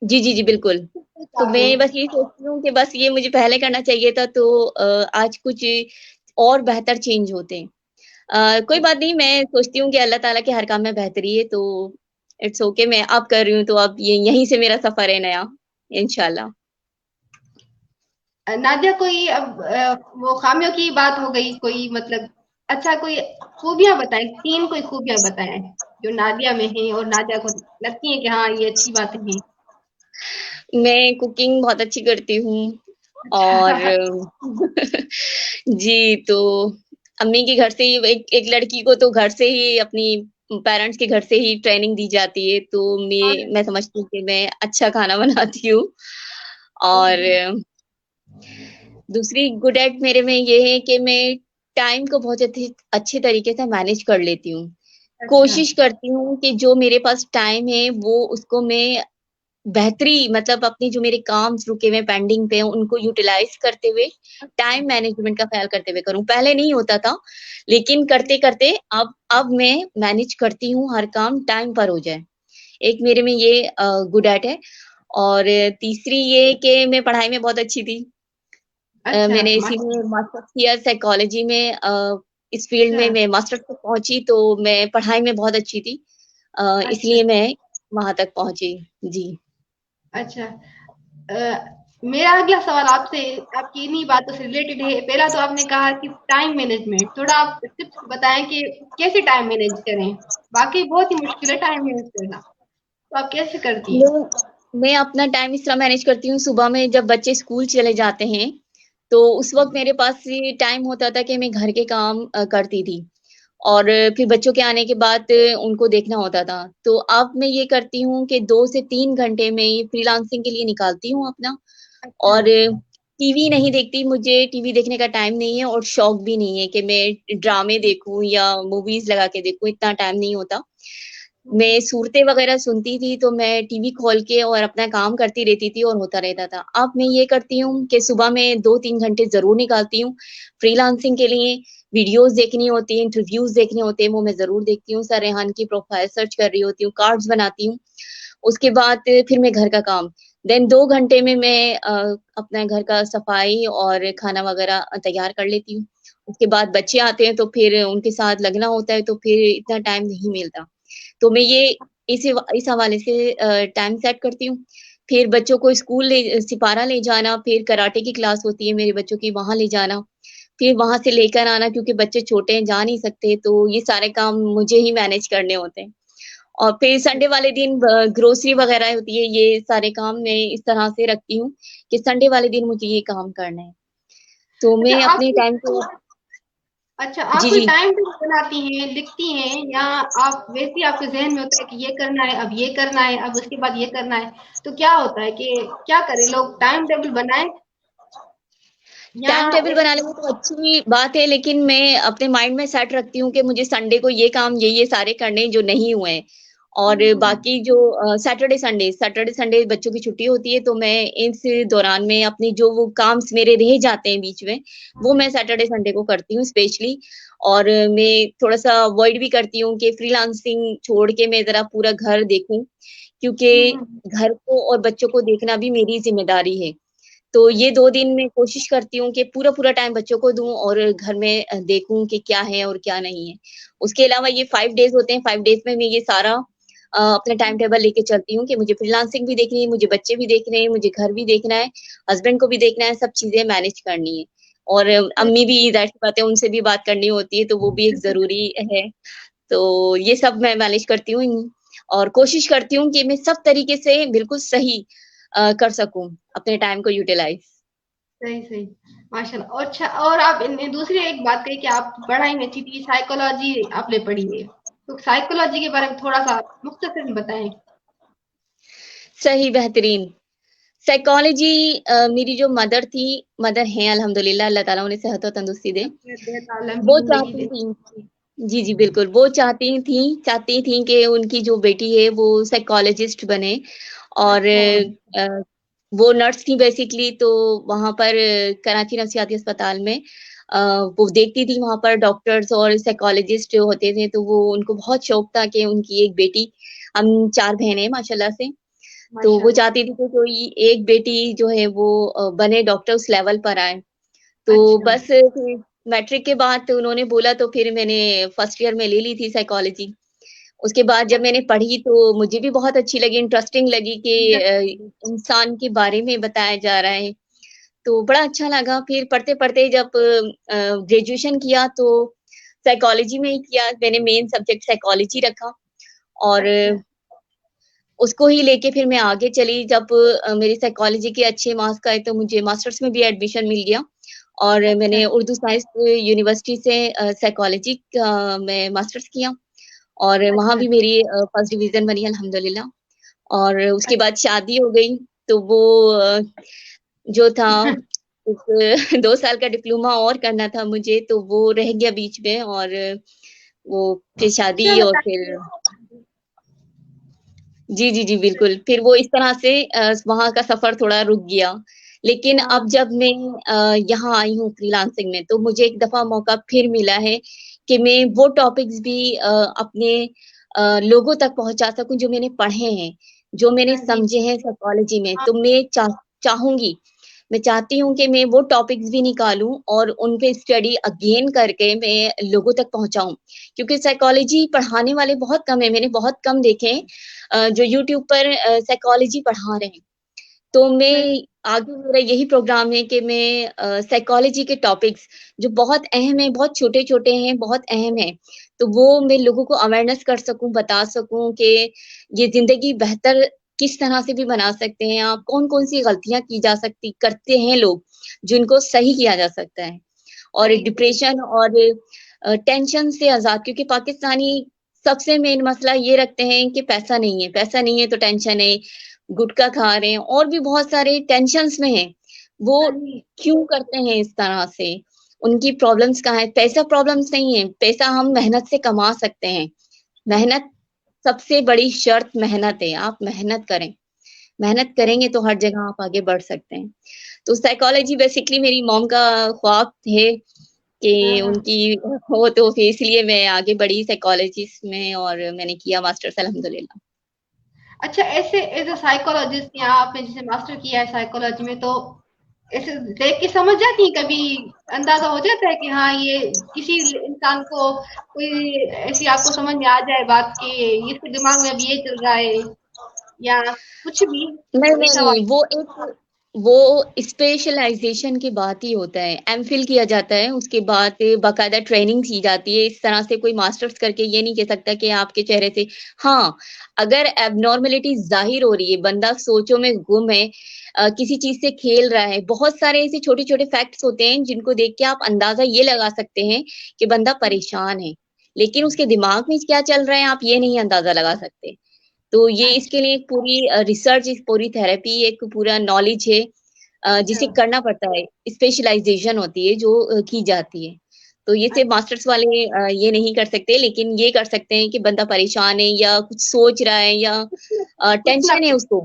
Speaker 2: जी, जी, जी, बिल्कुल।
Speaker 1: सही कहा
Speaker 2: तो
Speaker 1: आपने।
Speaker 2: मैं बस यही सोचती हूँ कि बस ये मुझे पहले करना चाहिए था, तो आज कुछ और बेहतर चेंज होते। कोई बात नहीं, मैं सोचती हूँ कि अल्लाह ताला के हर काम में बेहतरी है, तो इट्स ओके। मैं अब कर रही हूँ, तो अब ये यहीं से मेरा सफ़र है नया, इंशाल्लाह।
Speaker 1: नादिया, कोई अब वो खामियों की बात हो गई, कोई मतलब अच्छा कोई खूबियाँ बताएँ, 3 कोई खूबियाँ बताएँ, जो नादिया में हैं और नादिया को लगती हैं कि हाँ, ये अच्छी बातें हैं।
Speaker 2: मैं कुकिंग बहुत अच्छी करती हूँ, और
Speaker 1: अच्छा।
Speaker 2: जी, तो अम्मी के घर से ही एक एक लड़की को तो घर से ही अपनी पेरेंट्स के घर से ही ट्रेनिंग दी जाती है, तो मैं समझती हूँ कि मैं अच्छा खाना बनाती हूँ। और दूसरी गुड एट मेरे में ये है कि मैं टाइम को बहुत अच्छे तरीके से मैनेज कर लेती हूँ।
Speaker 1: अच्छा,
Speaker 2: कोशिश करती हूँ कि जो मेरे पास टाइम है वो उसको मैं बेहतरी मतलब अपने जो मेरे काम रुके हुए पेंडिंग पे हैं उनको यूटिलाइज करते हुए
Speaker 1: अच्छा,
Speaker 2: टाइम मैनेजमेंट का ख्याल करते हुए करूँ। पहले नहीं होता था, लेकिन करते-करते अब मैं मैनेज करती हूँ हर काम टाइम पर हो जाए। एक मेरे में ये गुड हैट है। और तीसरी ये कि मैं पढ़ाई में बहुत अच्छी थी।
Speaker 1: अच्छा,
Speaker 2: मैंने
Speaker 1: माशा
Speaker 2: इसीलिए मास्टर्स किया साइकोलॉजी में। इस फील्ड में
Speaker 1: अच्छा,
Speaker 2: मैं मास्टर्स तक पहुँची, तो मैं पढ़ाई में बहुत अच्छी थी।
Speaker 1: अच्छा,
Speaker 2: इसलिए मैं वहाँ तक पहुँची। जी।
Speaker 1: अच्छा। मेरा अगला सवाल आपसे आपकी इन्हीं बातों से रिलेटेड है। पहला तो आपने कहा कि टाइम मैनेजमेंट, थोड़ा आप टिप्स बताएँ कि कैसे टाइम मैनेज करें? वाक़ई बहुत ही मुश्किल है टाइम मैनेज करना, तो आप कैसे करती हैं?
Speaker 2: मैं अपना टाइम इस तरह मैनेज करती हूँ, सुबह में जब बच्चे स्कूल चले जाते हैं, तो उस वक़्त मेरे पास ये टाइम होता था कि मैं घर के काम करती थी और फिर बच्चों के आने के बाद उनको देखना होता था। तो अब मैं ये करती हूँ कि 2 से 3 घंटे मैं ये फ्रीलांसिंग के लिए निकालती हूँ अपना
Speaker 1: अच्छा।
Speaker 2: और टीवी नहीं देखती, मुझे टीवी देखने का टाइम नहीं है और शौक भी नहीं है कि मैं ड्रामे देखूँ या मूवीज़ लगा के देखूँ, इतना टाइम नहीं होता। मैं सूरतें वगैरह सुनती थी, तो मैं टीवी खोल के और अपना काम करती रहती थी और होता रहता था। अब मैं ये करती हूँ कि सुबह में 2-3 घंटे ज़रूर निकालती हूँ, फ्रीलांसिंग के लिए, वीडियोज़ देखनी होती हैं, इंटरव्यूज़ देखने होते हैं, वो मैं ज़रूर देखती हूँ। सर रेहान की प्रोफ़ाइल सर्च कर रही होती हूँ, कार्ड्स बनाती हूँ। उसके बाद फिर मैं घर का काम, देन 2 घंटे में मैं अपना घर का सफाई और खाना वगैरह तैयार कर लेती हूँ। उसके बाद बच्चे आते हैं, तो फिर उनके साथ लगना होता है, तो फिर इतना टाइम नहीं मिलता। तो मैं ये इस हवाले से टाइम सेट करती हूँ। फिर बच्चों को स्कूल सिपारा ले जाना, फिर कराटे की क्लास होती है मेरे बच्चों की, वहाँ ले जाना। फिर वहाँ से लेकर आना क्योंकि बच्चे छोटे हैं, जा नहीं सकते, तो ये सारे काम मुझे ही मैनेज करने होते हैं। और फिर संडे वाले दिन ग्रोसरी वगैरह होती है, ये सारे काम मैं इस तरह से रखती हूँ कि संडे वाले दिन मुझे ये काम करना है। तो
Speaker 1: अच्छा
Speaker 2: मैं
Speaker 1: आप
Speaker 2: अपने टाइम को
Speaker 1: आप
Speaker 2: जी,
Speaker 1: कोई
Speaker 2: जी।
Speaker 1: टाइम टेबल बनाती हैं, लिखती हैं या आप वैसे ही आपके ज़हन में होता है कि ये करना है, अब ये करना है, अब उसके बाद ये करना है? तो क्या होता है कि क्या करें लोग टाइम टेबल बनाएँ या
Speaker 2: टाइम टेबल
Speaker 1: ऐसे
Speaker 2: बना लेंगे तो अच्छी बात है, लेकिन मैं अपने माइंड में सेट रखती हूँ कि मुझे संडे को ये काम ये सारे करने हैं जो नहीं हुए हैं। और
Speaker 1: हुँ, हुँ।
Speaker 2: बाकी जो सैटरडे संडे बच्चों की छुट्टी होती है, तो मैं इस दौरान में अपनी जो वो काम मेरे रह जाते हैं बीच में, वो मैं सैटरडे संडे को करती हूँ स्पेशली। और मैं थोड़ा-सा अवॉइड भी करती हूँ कि फ्रीलांसिंग छोड़ के मैं ज़रा पूरा घर देखूँ,
Speaker 1: हुँ,
Speaker 2: क्योंकि
Speaker 1: हुँ।
Speaker 2: घर को और बच्चों को देखना भी मेरी ज़िम्मेदारी है। तो ये 2 दिन मैं कोशिश करती हूँ कि पूरा-पूरा टाइम बच्चों को दूँ और घर में देखूँ कि क्या है और क्या नहीं है। उसके अलावा ये 5 डेज़ होते हैं, 5 डेज़ में मैं ये सारा अपना टाइम टेबल लेके चलती हूँ कि मुझे फ्रीलांसिंग भी देखनी है, मुझे बच्चे भी देखने हैं, मुझे घर भी देखना है, हस्बैंड को भी देखना है, सब चीज़ें मैनेज करनी है। और अम्मी भी ज़ाहिर-सी बात है उनसे भी बात करनी होती है, तो वो भी एक ज़रूरी है। तो ये सब मैं मैनेज करती हूँ और कोशिश करती हूँ कि मैं सब तरीके से बिल्कुल सही कर सकूँ अपने टाइम को यूटिलाइज़।
Speaker 1: सही, सही। माशाल्लाह और अच्छा और आप इन दूसरी एक बात कही कि आप पढ़ाई में अच्छी थी, साइकोलॉजी आपने पढ़ी है। तो साइकोलॉजी के बारे में थोड़ा-सा मुख्तसर में बताएँ?
Speaker 2: सही, बेहतरीन। साइकोलॉजी मेरी जो मदर हैं अल्हम्दुलिल्लाह, अल्लाह ताला उन्हें सेहत और तंदुरुस्ती दे।
Speaker 1: लंबी
Speaker 2: वो
Speaker 1: ज़िंदगी
Speaker 2: चाहती
Speaker 1: दे।
Speaker 2: थीं जी, जी, बिल्कुल, वो चाहती थीं कि उनकी जो बेटी है वो साइकोलॉजिस्ट बने और
Speaker 1: अच्छा।
Speaker 2: वो नर्स थी बेसिकली, तो वहाँ पर कराची नफ्सियाती अस्पताल में वो देखती थी वहाँ पर डॉक्टर्स और साइकोलॉजिस्ट जो होते थे, तो वो उनको बहुत शौक था कि उनकी एक बेटी, हम 4 बहनें हैं माशाल्लाह से, तो वो
Speaker 1: माशाल्लाह।
Speaker 2: चाहती थी कि कोई एक बेटी जो है वो बने डॉक्टर उस लेवल पर आए। तो
Speaker 1: अच्छा।
Speaker 2: बस फिर मैट्रिक के बाद तो उन्होंने बोला, तो फिर मैंने फर्स्ट ईयर में ले ली थी साइकोलॉजी। उसके बाद जब मैंने पढ़ी तो मुझे भी बहुत अच्छी लगी, इंटरेस्टिंग लगी कि इंसान के बारे में बताया जा रहा है, तो बड़ा अच्छा लगा। फिर पढ़ते-पढ़ते जब ग्रेजुएशन किया तो साइकोलॉजी में ही किया, मैंने मेन सब्जेक्ट साइकोलॉजी रखा और
Speaker 1: अच्छा।
Speaker 2: उसको ही लेके फिर मैं आगे चली। जब मेरी साइकोलॉजी के अच्छे मार्क्स आए तो मुझे मास्टर्स में भी एडमिशन मिल गया और
Speaker 1: अच्छा।
Speaker 2: मैंने उर्दू साइंस यूनिवर्सिटी से साइकोलॉजी का मैं मास्टर्स किया और वहाँ
Speaker 1: अच्छा।
Speaker 2: भी मेरी फर्स्ट डिवीज़न बनी अल्हम्दुलिल्लाह। और उसके
Speaker 1: अच्छा।
Speaker 2: बाद शादी हो गई, तो वो अ, जो था एक 2 साल का डिप्लोमा और करना था मुझे, तो वो रह गया बीच में और वो फिर शादी
Speaker 1: चलो
Speaker 2: और फिर जी, जी, जी, बिल्कुल। फिर वो इस तरह से वहाँ का सफ़र थोड़ा रुक गया। लेकिन
Speaker 1: हाँ।
Speaker 2: अब जब मैं यहाँ आई हूँ फ्रीलांसिंग में, तो मुझे एक दफ़ा मौका फिर मिला है कि मैं वो टॉपिक्स भी अपने लोगों तक पहुँचा सकूँ जो मैंने पढ़े हैं, जो मैंने
Speaker 1: हाँ जी।
Speaker 2: समझे हैं साइकोलॉजी में।
Speaker 1: हाँ।
Speaker 2: तो चाहूँगी मैं चाहती हूँ कि मैं वो टॉपिक्स भी निकालूँ और उन पे स्टडी अगेन करके मैं लोगों तक पहुँचाऊँ। क्योंकि साइकोलॉजी पढ़ाने वाले बहुत कम हैं, मैंने बहुत कम देखे हैं जो यूट्यूब पर साइकोलॉजी पढ़ा रहे हैं। तो
Speaker 1: सही।
Speaker 2: मैं आगे मेरा यही प्रोग्राम है कि मैं साइकोलॉजी के टॉपिक्स जो बहुत अहम है, बहुत छोटे-छोटे हैं, बहुत अहम हैं, तो वो मैं लोगों को अवेयरनेस कर सकूँ, बता सकूँ कि ये ज़िंदगी बेहतर किस तरह से भी बना सकते हैं आप, कौन-कौन सी गलतियाँ की जा सकती करते हैं लोग, जिनको सही किया जा सकता है। और
Speaker 1: सही, सही।
Speaker 2: डिप्रेशन और टेंशन से आज़ाद, क्योंकि पाकिस्तानी सबसे मेन मसला ये रखते हैं कि पैसा नहीं है तो टेंशन है, गुटखा खा रहे हैं और भी बहुत सारे टेंशन्स में हैं। वो
Speaker 1: हाँ जी।
Speaker 2: क्यों करते हैं इस तरह से? उनकी प्रॉब्लम्स कहाँ है? पैसा प्रॉब्लम्स नहीं है, पैसा हम मेहनत से कमा सकते हैं। मेहनत सबसे बड़ी शर्त मेहनत है, आप मेहनत करें। मेहनत
Speaker 1: हाँ,
Speaker 2: करेंगे तो हर जगह आप आगे बढ़ सकते हैं। तो साइकोलॉजी बेसिकली मेरी मॉम का ख्वाब है कि
Speaker 1: हाँ, हाँ।
Speaker 2: उनकी हो, तो फिर इसलिए मैं आगे बढ़ी साइकोलॉजिस्ट में और मैंने किया मास्टर्स अल्हम्दुलिल्लाह।
Speaker 1: अच्छा, ऐसे एज़ अ साइकोलॉजिस्ट या आपने जैसे मास्टर किया है साइकोलॉजी में, तो ऐसे देख के समझ जाती हैं कभी, अंदाज़ा हो जाता है कि हाँ, ये किसी इंसान को कोई ऐसी आपको समझ में आ जाए बात कि इसके दिमाग में अभी ये चल रहा है या कुछ भी
Speaker 2: नहीं, नहीं,
Speaker 1: ऐसा
Speaker 2: नहीं,
Speaker 1: वाला?
Speaker 2: वो स्पेशलाइज़ेशन के बाद ही होता है, एमफिल किया जाता है, उसके बाद बाकायदा ट्रेनिंग की जाती है, इस तरह से कोई मास्टर्स करके ये नहीं कह सकता कि आपके चेहरे से हाँ, अगर एब्नॉर्मैलिटी ज़ाहिर हो रही है, बंदा सोचों में गुम है, किसी चीज़ से खेल रहा है, बहुत सारे ऐसे छोटे-छोटे फैक्ट्स होते हैं, जिनको देख के आप अंदाज़ा ये लगा सकते हैं कि बंदा
Speaker 1: हुँ,
Speaker 2: परेशान है, लेकिन उसके दिमाग में क्या चल रहा है, आप ये नहीं अंदाज़ा लगा सकते। तो ये
Speaker 1: अच्छा,
Speaker 2: इसके लिए एक पूरी रिसर्च, एक पूरी थेरेपी, एक पूरा नॉलेज है
Speaker 1: अच्छा,
Speaker 2: जिसे करना पड़ता है, स्पेशलाइज़ेशन होती है जो की जाती है। तो ये सिर्फ़
Speaker 1: अच्छा,
Speaker 2: मास्टर्स वाले ये नहीं कर सकते, लेकिन ये कर सकते हैं कि बंदा परेशान है या कुछ सोच रहा है या
Speaker 1: कुछ ना
Speaker 2: टेंशन है
Speaker 1: कुछ।
Speaker 2: उसको।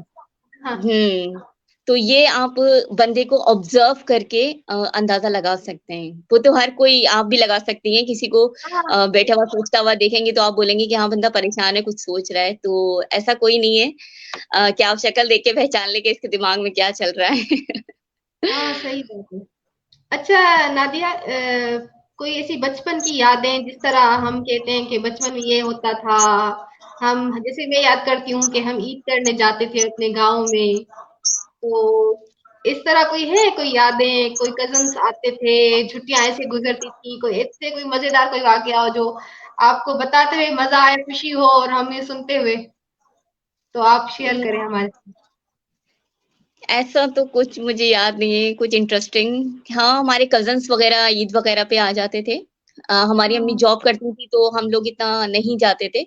Speaker 1: हाँ,
Speaker 2: हुँ। तो ये आप बंदे को ऑब्ज़र्व करके अंदाज़ा लगा सकते हैं। वो तो हर कोई आप भी लगा सकती हैं, किसी को
Speaker 1: हाँ,
Speaker 2: बैठा हुआ सोचता हुआ देखेंगे तो आप बोलेंगे कि हाँ, बंदा परेशान है, कुछ सोच रहा है। तो ऐसा कोई नहीं है कि आप शक्ल देख के पहचान लें कि इसके दिमाग में क्या चल रहा है।
Speaker 1: हाँ, सही बात है। अच्छा नादिया, कोई ऐसी बचपन की यादें जिस तरह हम कहते हैं कि बचपन में ये होता था, हम जैसे मैं याद करती हूँ कि हम ईद करने जाते थे अपने गाँव में, तो इस तरह कोई है, कोई यादें, कोई कज़िन्स आते थे, छुट्टियाँ ऐसे गुज़रती थी, कोई ऐसे कोई मज़ेदार कोई वाक़या हो जो आपको बताते हुए मज़ा आए, खुशी हो और हमें सुनते हुए, तो आप शेयर करें
Speaker 2: उम,
Speaker 1: हमारे साथ।
Speaker 2: ऐसा तो कुछ मुझे याद नहीं है, कुछ इंटरेस्टिंग। हाँ, हमारे कज़िन्स वग़ैरह ईद वग़ैरह पे आ जाते थे। हमारी अम्मी
Speaker 1: हाँ,
Speaker 2: जॉब करती थी तो हम लोग इतना नहीं जाते थे।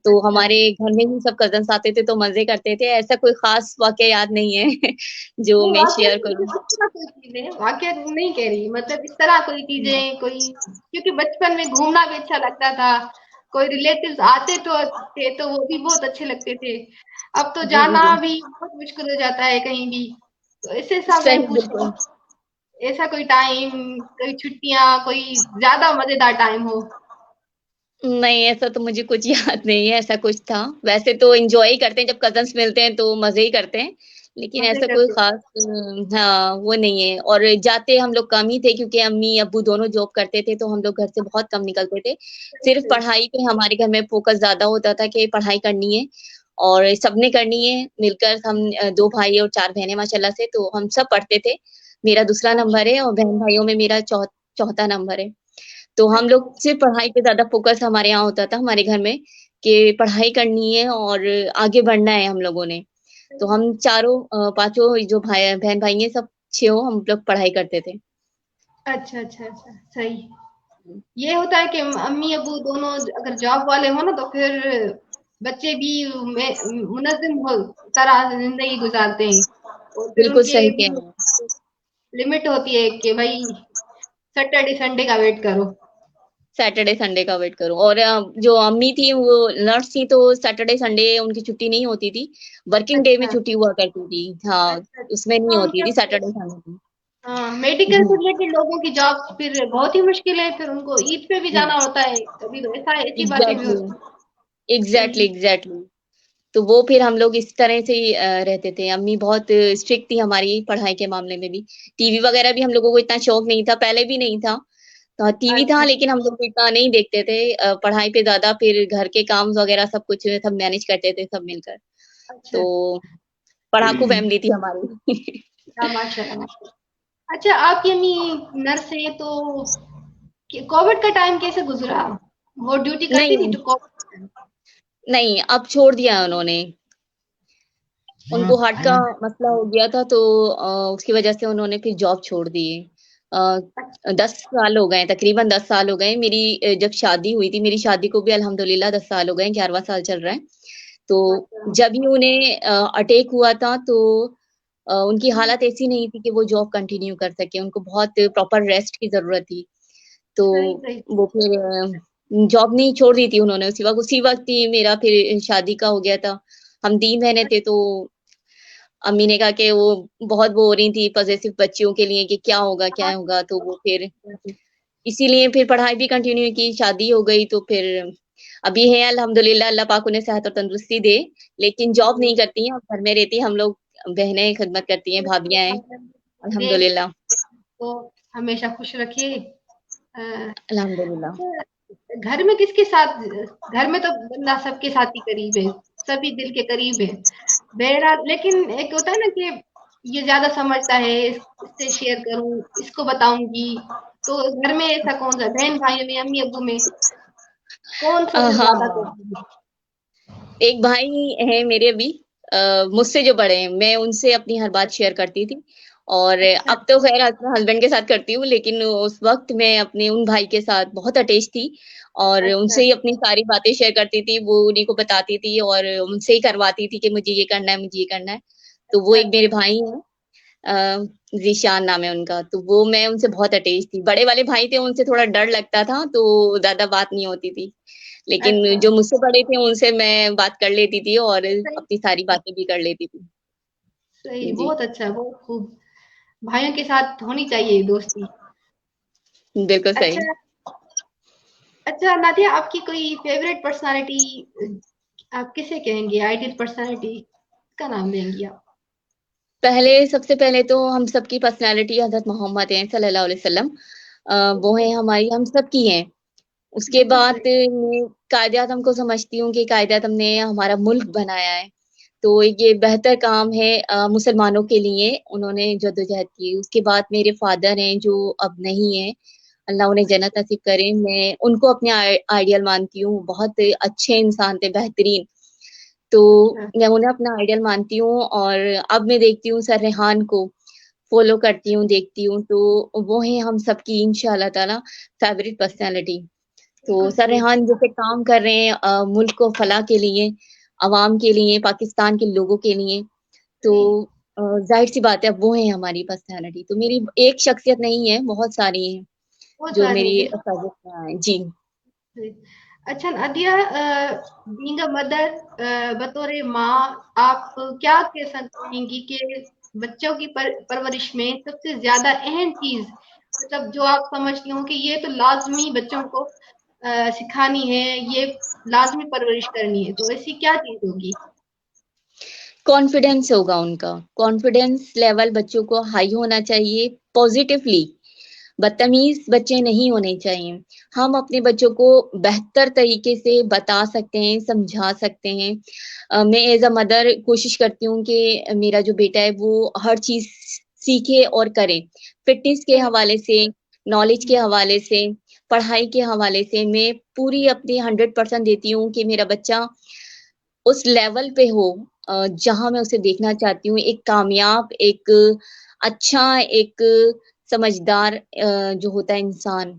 Speaker 2: तो
Speaker 1: अच्छा।
Speaker 2: हमारे घर में ही सब कज़िन्स आते थे तो मज़े करते थे। ऐसा कोई ख़ास वाक़या याद नहीं है जो
Speaker 1: नहीं,
Speaker 2: मैं
Speaker 1: वाक़या
Speaker 2: शेयर
Speaker 1: नहीं,
Speaker 2: करूँ।
Speaker 1: मतलब इस तरह कोई चीज़ें, वाक़या नहीं कह रही, मतलब इस तरह कोई चीज़ें, कोई क्योंकि बचपन में घूमना भी अच्छा लगता था, कोई रिलेटिव्स आते तो थे, तो वो भी बहुत अच्छे लगते थे। अब तो
Speaker 2: जी, जी,
Speaker 1: जाना
Speaker 2: जी।
Speaker 1: भी बहुत मुश्किल हो जाता है कहीं भी, तो इस हिसाब से मैं
Speaker 2: सही,
Speaker 1: पूछ रही
Speaker 2: बिल्कुल।
Speaker 1: हूँ, ऐसा कोई टाइम, कोई छुट्टियाँ, कोई ज़्यादा मज़ेदार टाइम हो?
Speaker 2: नहीं, ऐसा तो मुझे कुछ याद नहीं है, ऐसा कुछ था। वैसे तो एन्जॉय ही करते हैं, जब कज़िन्स मिलते हैं तो मज़े ही करते हैं, लेकिन
Speaker 1: मज़े
Speaker 2: ऐसा कोई
Speaker 1: करते
Speaker 2: ख़ास हाँ, वो नहीं है और जाते हम लोग कम ही थे क्योंकि अम्मी-अब्बू दोनों जॉब करते थे, तो हम लोग घर से बहुत कम निकलते थे।
Speaker 1: सही,
Speaker 2: सिर्फ़
Speaker 1: सही।
Speaker 2: पढ़ाई पे हमारे घर में फ़ोकस ज़्यादा होता था कि पढ़ाई करनी है और सबने करनी है, मिलकर हम 2 भाई और 4 बहनें माशाल्लाह से, तो हम सब पढ़ते थे। मेरा दूसरा
Speaker 1: अच्छा,
Speaker 2: नंबर है और बहन-भाइयों में मेरा चौथा नंबर है। तो हम लोग
Speaker 1: अच्छा,
Speaker 2: सिर्फ़ पढ़ाई पे ज़्यादा फ़ोकस हमारे यहाँ होता था, हमारे घर में, कि पढ़ाई करनी है और आगे बढ़ना है हम लोगों ने। तो
Speaker 1: सही।
Speaker 2: हम चारों पाँचों जो बहन-भाई हैं, सब 6 हम लोग पढ़ाई करते थे।
Speaker 1: अच्छा, अच्छा, अच्छा, सही। ये होता है कि अम्मी-अब्बू दोनों अगर जॉब वाले हो ना, तो फिर बच्चे भी मुनज़्ज़म हो तरह से ज़िंदगी गुज़ारते हैं और फिर
Speaker 2: बिल्कुल
Speaker 1: उनके
Speaker 2: सही कह
Speaker 1: भी
Speaker 2: रहे हैं।
Speaker 1: लिमिट होती है कि भई सैटरडे, संडे का वेट करो।
Speaker 2: सैटरडे, संडे का वेट करो और जो अम्मी थी वो नर्स थी तो सैटरडे, संडे उनकी छुट्टी नहीं होती थी। वर्किंग डे में
Speaker 1: अच्छा,
Speaker 2: छुट्टी हुआ करती थी। हाँ,
Speaker 1: अच्छा,
Speaker 2: उसमें
Speaker 1: अच्छा।
Speaker 2: नहीं
Speaker 1: हाँ,
Speaker 2: होती
Speaker 1: उनके
Speaker 2: थी सैटरडे, संडे की।
Speaker 1: हाँ, मेडिकल से
Speaker 2: जी।
Speaker 1: रिलेटेड लोगों की जॉब फिर बहुत ही मुश्किल है, फिर उनको ईद पे भी जाना होता है, कभी तो ऐसी बातें भी
Speaker 2: एग्ज़ैक्टली,
Speaker 1: होती हैं।
Speaker 2: एग्ज़ैक्टली,
Speaker 1: सही,
Speaker 2: एग्ज़ैक्टली। तो वो फिर हम लोग इस तरह से ही रहते थे। अम्मी बहुत स्ट्रिक्ट थी हमारी पढ़ाई के मामले में भी। टीवी वगैरह भी हम लोगों को इतना शौक नहीं था, पहले भी नहीं था। टीवी था
Speaker 1: अच्छा,
Speaker 2: लेकिन हम लोग इतना नहीं देखते थे। पढ़ाई पे ज़्यादा फिर घर के काम वगैरह सब कुछ सब मैनेज करते थे सब मिलकर।
Speaker 1: अच्छा,
Speaker 2: तो पढ़ाकू फैमिली थी हमारी।
Speaker 1: हाँ, माशाल्लाह, माशाल्लाह। अच्छा, आपकी अम्मी नर्स हैं, तो कोविड का टाइम कैसे गुजरा? वो ड्यूटी करती थी
Speaker 2: नहीं,
Speaker 1: जो कोविड?
Speaker 2: नहीं, अब छोड़ दिया उन्होंने। उनको हार्ट का मसला हो गया था, तो उसकी वजह से उन्होंने फिर जॉब छोड़ दी है।
Speaker 1: अच्छा,
Speaker 2: 10 साल हो गए, तकरीबन 10 साल हो गए। मेरी जब शादी हुई थी, मेरी शादी को भी अल्हम्दुलिल्लाह 10 साल हो गए, 11वां साल चल रहा है। तो
Speaker 1: माशाल्लाह।
Speaker 2: जब ही उन्हें अटैक हुआ था, तो उनकी हालत ऐसी नहीं थी कि वो जॉब कंटिन्यू कर सके। उनको बहुत प्रॉपर रेस्ट की जरूरत थी। तो
Speaker 1: सही, सही।
Speaker 2: वो फिर जॉब नहीं छोड़ दी थी उन्होंने। उसी वक्त ही मेरा फिर शादी का हो गया था। हम 3 बहनें थे, तो अम्मी ने कहा कि वो बहुत वो हो रही थी पॉसेसिव बच्चियों के लिए कि क्या होगा क्या
Speaker 1: हाँ,
Speaker 2: होगा, तो वो फिर इसीलिए फिर पढ़ाई भी कंटिन्यू की, शादी हो गई। तो फिर अभी है अल्हम्दुलिल्लाह, अल्लाह पाक उन्हें सेहत और तंदुरुस्ती दे, लेकिन जॉब
Speaker 1: जी।
Speaker 2: नहीं करती हैं और घर में रहती हैं। हम लोग बहनें खिदमत करती हैं, भाभियां हैं,
Speaker 1: दे
Speaker 2: अल्हम्दुलिल्लाह।
Speaker 1: तो हमेशा खुश रखे।
Speaker 2: अल्हम्दुलिल्लाह।
Speaker 1: घर में किसके साथ? घर में तो बंदा सबके साथ ही करीब है, सभी दिल के करीब है। बहरहाल, लेकिन एक होता है ना कि ये ज्यादा समझता है, इससे शेयर करूं, इसको बताऊंगी। तो घर में ऐसा कौन सा, बहन भाइयों में, अम्मी अब्बू में, कौन सबसे ज्यादा
Speaker 2: हाँ,
Speaker 1: करती है?
Speaker 2: एक भाई है मेरे अभी, मुझसे जो बड़े हैं, मैं उनसे अपनी हर बात शेयर करती थी। और
Speaker 1: अच्छा,
Speaker 2: अब तो खैर हस्बैंड के साथ करती हूँ, लेकिन उस वक्त मैं अपने उन भाई के साथ बहुत अटैच थी और
Speaker 1: अच्छा,
Speaker 2: उनसे ही अपनी सारी बातें शेयर करती थी। वो उन्हीं को बताती थी और उनसे ही करवाती थी कि मुझे ये करना है, मुझे ये करना है। तो वो
Speaker 1: अच्छा,
Speaker 2: एक मेरे
Speaker 1: अच्छा।
Speaker 2: भाई हैं, ज़ीशान नाम है उनका। तो वो मैं उनसे बहुत अटैच थी। बड़े वाले भाई थे, उनसे थोड़ा डर लगता था, तो ज़्यादा बात नहीं होती थी। लेकिन
Speaker 1: अच्छा,
Speaker 2: जो मुझसे बड़े थे, उनसे मैं बात कर लेती थी और
Speaker 1: सही,
Speaker 2: अपनी सारी बातें भी कर लेती थी।
Speaker 1: सही,
Speaker 2: जी,
Speaker 1: बहुत अच्छा, बहुत खूब। भाइयों के साथ होनी चाहिए दोस्ती।
Speaker 2: बिल्कुल
Speaker 1: अच्छा,
Speaker 2: सही।
Speaker 1: अच्छा नादिया, आपकी कोई फेवरेट पर्सनालिटी आप किसे कहेंगे? आइडियल पर्सनालिटी का नाम देंगी आप?
Speaker 2: सबसे पहले तो हम सबकी पर्सनैलिटी हज़रत मोहम्मद हैं सल्लल्लाहु अलैहि वसल्लम। वो
Speaker 1: बिल्कुल,
Speaker 2: हैं हमारी, हम सबकी हैं। उसके
Speaker 1: बिल्कुल
Speaker 2: बाद
Speaker 1: सही।
Speaker 2: मैं कायदे-आज़म को समझती हूँ कि कायदे-आज़म ने हमारा मुल्क बनाया है। तो ये बेहतर काम है मुसलमानों के लिए, उन्होंने जद्दोजहद की। उसके बाद मेरे फादर हैं जो अब नहीं हैं, अल्लाह उन्हें जन्नत नसीब करे। मैं उनको अपने आइडियल मानती हूँ, बहुत अच्छे इंसान थे, बेहतरीन। तो
Speaker 1: अच्छा,
Speaker 2: मैं उन्हें अपना आइडियल मानती हूँ और अब मैं देखती हूँ सर रेहान को, फ़ॉलो करती हूँ, देखती हूँ, तो वो हैं हम सबकी इंशाअल्लाह ताला फ़ेवरेट पर्सनैलिटी। तो
Speaker 1: बिल्कुल
Speaker 2: सर
Speaker 1: सही।
Speaker 2: रेहान जैसे काम कर रहे हैं मुल्क को फलाह के लिए, अवाम के लिए, पाकिस्तान के लोगों के लिए, तो
Speaker 1: सही,
Speaker 2: ज़ाहिर-सी बात है अब वो है हमारी पर्सनैलिटी। तो मेरी एक शख्सियत नहीं है, बहुत सारी हैं
Speaker 1: बहुत
Speaker 2: जो
Speaker 1: सारे
Speaker 2: मेरी
Speaker 1: बिल्कुल
Speaker 2: फ़ेवरेट हैं। जी।
Speaker 1: सही। अच्छा नादिया, बीइंग अ मदर, बतौर माँ, आप क्या कह कहेंगी कि बच्चों की परवरिश में सबसे ज्यादा अहम चीज, मतलब जो आप समझती हो कि ये तो लाजमी बच्चों को सिखानी है, ये लाजमी परवरिश करनी है, तो ऐसी क्या चीज होगी?
Speaker 2: कॉन्फिडेंस होगा उनका, कॉन्फिडेंस लेवल बच्चों को हाई होना चाहिए, पॉज़िटिवली। बदतमीज बच्चे नहीं होने चाहिए। हम अपने बच्चों को बेहतर तरीके से बता सकते हैं, समझा सकते हैं। मैं एज़ अ मदर कोशिश करती हूँ कि मेरा जो बेटा है वो हर चीज़ सीखे और करे। फिटनेस के
Speaker 1: सही।
Speaker 2: हवाले से, नॉलेज के हवाले से, पढ़ाई के हवाले से मैं पूरी अपनी 100% देती हूँ कि मेरा बच्चा उस लेवल पे हो जहाँ मैं उसे देखना चाहती हूँ। एक कामयाब, एक अच्छा, एक समझदार जो होता है इंसान,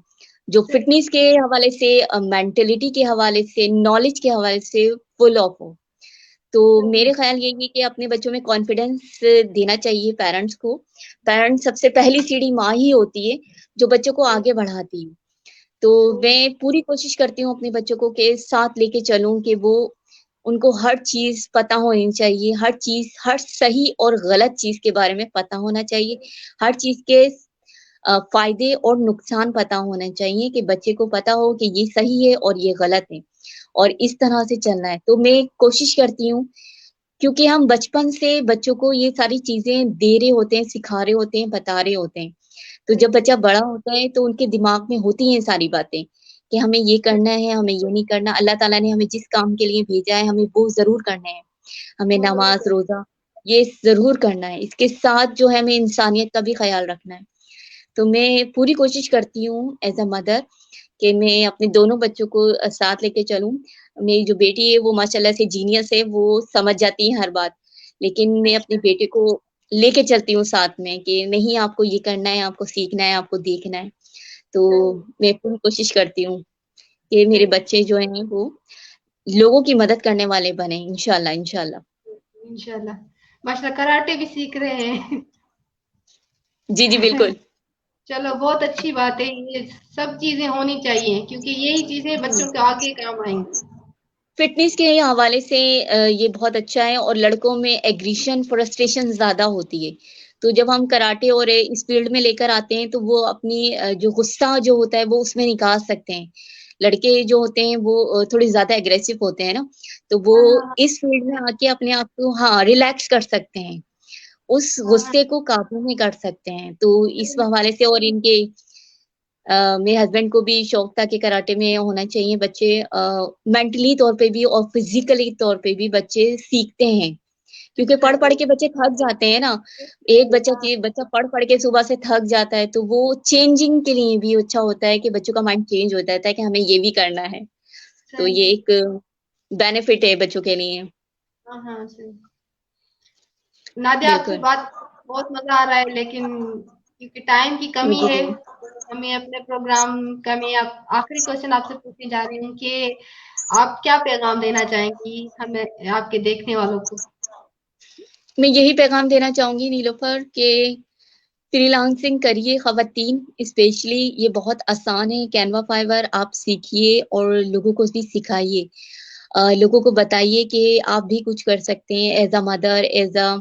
Speaker 2: जो
Speaker 1: सही,
Speaker 2: फ़िटनेस के हवाले से मेंटालिटी के हवाले से, नॉलेज के हवाले से फुल ऑफ हो। तो
Speaker 1: सही,
Speaker 2: मेरे ख़्याल यही है कि अपने बच्चों में कॉन्फिडेंस देना चाहिए पेरेंट्स को। पेरेंट्स सबसे पहली सीढ़ी माँ ही होती है, जो बच्चों को
Speaker 1: सही,
Speaker 2: आगे बढ़ाती है। तो
Speaker 1: सही,
Speaker 2: मैं पूरी कोशिश करती हूँ अपने बच्चों को के साथ लेके चलूँ कि वो उनको हर चीज़ पता होनी चाहिए, हर चीज़, हर सही और गलत चीज़ के बारे में पता होना चाहिए। हर चीज़ के फ़ायदे और नुकसान पता होने चाहिए कि बच्चे को पता हो कि ये सही है और ये गलत है और इस तरह से चलना है। तो मैं कोशिश करती हूँ क्योंकि हम बचपन से बच्चों को ये सारी चीज़ें दे रहे होते हैं, सिखा रहे होते हैं, बता रहे होते हैं। तो
Speaker 1: सही,
Speaker 2: जब बच्चा बड़ा होता है तो उनके दिमाग में होती हैं सारी बातें कि हमें ये
Speaker 1: सही,
Speaker 2: करना है, हमें ये नहीं करना। अल्लाह ताला ने हमें जिस काम के लिए भेजा है, हमें वो ज़रूर करना है। हमें
Speaker 1: वो ज़रूर
Speaker 2: नमाज़,
Speaker 1: करें।
Speaker 2: रोज़ा ये ज़रूर करना है। इसके साथ जो है हमें इंसानियत का भी ख़्याल रखना है। तो मैं पूरी कोशिश करती हूँ एज़ अ मदर कि मैं अपने दोनों बच्चों को साथ लेके चलूँ। मेरी जो बेटी है वो माशाल्लाह से जीनियस है, वो समझ जाती है हर बात। लेकिन मैं अपने
Speaker 1: अच्छा।
Speaker 2: बेटे को लेके चलती हूँ साथ में कि नहीं आपको ये करना है, आपको सीखना है, आपको देखना है। तो
Speaker 1: सही,
Speaker 2: मैं पूरी कोशिश करती हूँ कि मेरे
Speaker 1: सही,
Speaker 2: बच्चे जो हैं वो लोगों की मदद करने वाले बने इंशाल्लाह, इंशाल्लाह।
Speaker 1: इंशाल्लाह। माशाल्लाह कराटे भी सीख रहे हैं।
Speaker 2: जी, जी, बिल्कुल।
Speaker 1: चलो बहुत अच्छी बात है, ये सब चीज़ें होनी चाहिए क्योंकि यही चीज़ें
Speaker 2: जी।
Speaker 1: बच्चों के आगे काम आएँगी।
Speaker 2: फिटनेस के हवाले से ये बहुत अच्छा है और लड़कों में एग्रीशन, फ्रस्ट्रेशन ज़्यादा होती है। तो जब हम कराटे और इस फ़ील्ड में लेकर आते हैं तो वो अपनी जो गुस्सा जो होता है वो उसमें निकाल सकते हैं। लड़के जो होते हैं वो थोड़े ज़्यादा एग्रेसिव होते हैं ना, तो वो
Speaker 1: हाँ, हाँ, हाँ।
Speaker 2: इस फ़ील्ड में आके अपने आप को हाँ, रिलैक्स कर सकते हैं। उस
Speaker 1: हाँ, हाँ।
Speaker 2: गुस्से को काबू में कर सकते हैं। तो इस
Speaker 1: सही
Speaker 2: हवाले से और इनके मेरे हस्बैंड को भी शौक था कि कराटे में होना चाहिए बच्चे मेंटली तौर पे भी और फिजिकली तौर पे भी बच्चे सीखते हैं क्योंकि
Speaker 1: सीख
Speaker 2: पढ़-पढ़
Speaker 1: रहे
Speaker 2: के बच्चे थक जाते हैं ना। एक
Speaker 1: हैं।
Speaker 2: बच्चा
Speaker 1: हाँ,
Speaker 2: की बच्चा पढ़-पढ़ के सुबह से थक जाता है तो वो चेंजिंग के लिए भी अच्छा होता है कि बच्चों का माइंड चेंज हो जाता है कि हमें ये भी करना है। तो
Speaker 1: सही।
Speaker 2: ये एक बेनिफिट है बच्चों के लिए।
Speaker 1: हाँ, हाँ, सही। नादिया आपसे
Speaker 2: बिल्कुल।
Speaker 1: बात बहुत मज़ा आ रहा है लेकिन क्योंकि टाइम की कमी
Speaker 2: मुझे
Speaker 1: है,
Speaker 2: भी
Speaker 1: हमें अपने प्रोग्राम का मैं आप आखिरी क्वेश्चन आपसे पूछने जा रही हूँ कि आप क्या पैगाम देना चाहेंगी हमें आपके देखने वालों को?
Speaker 2: मैं यही पैगाम देना चाहूँगी नीलोफ़र कि फ्रीलांसिंग करिए ख़वातीन स्पेशली ये बहुत आसान है, कैनवा फाइवर आप सीखिए और लोगों को भी सिखाइए। लोगों को बताइए कि आप भी कुछ कर सकते हैं as a mother, as a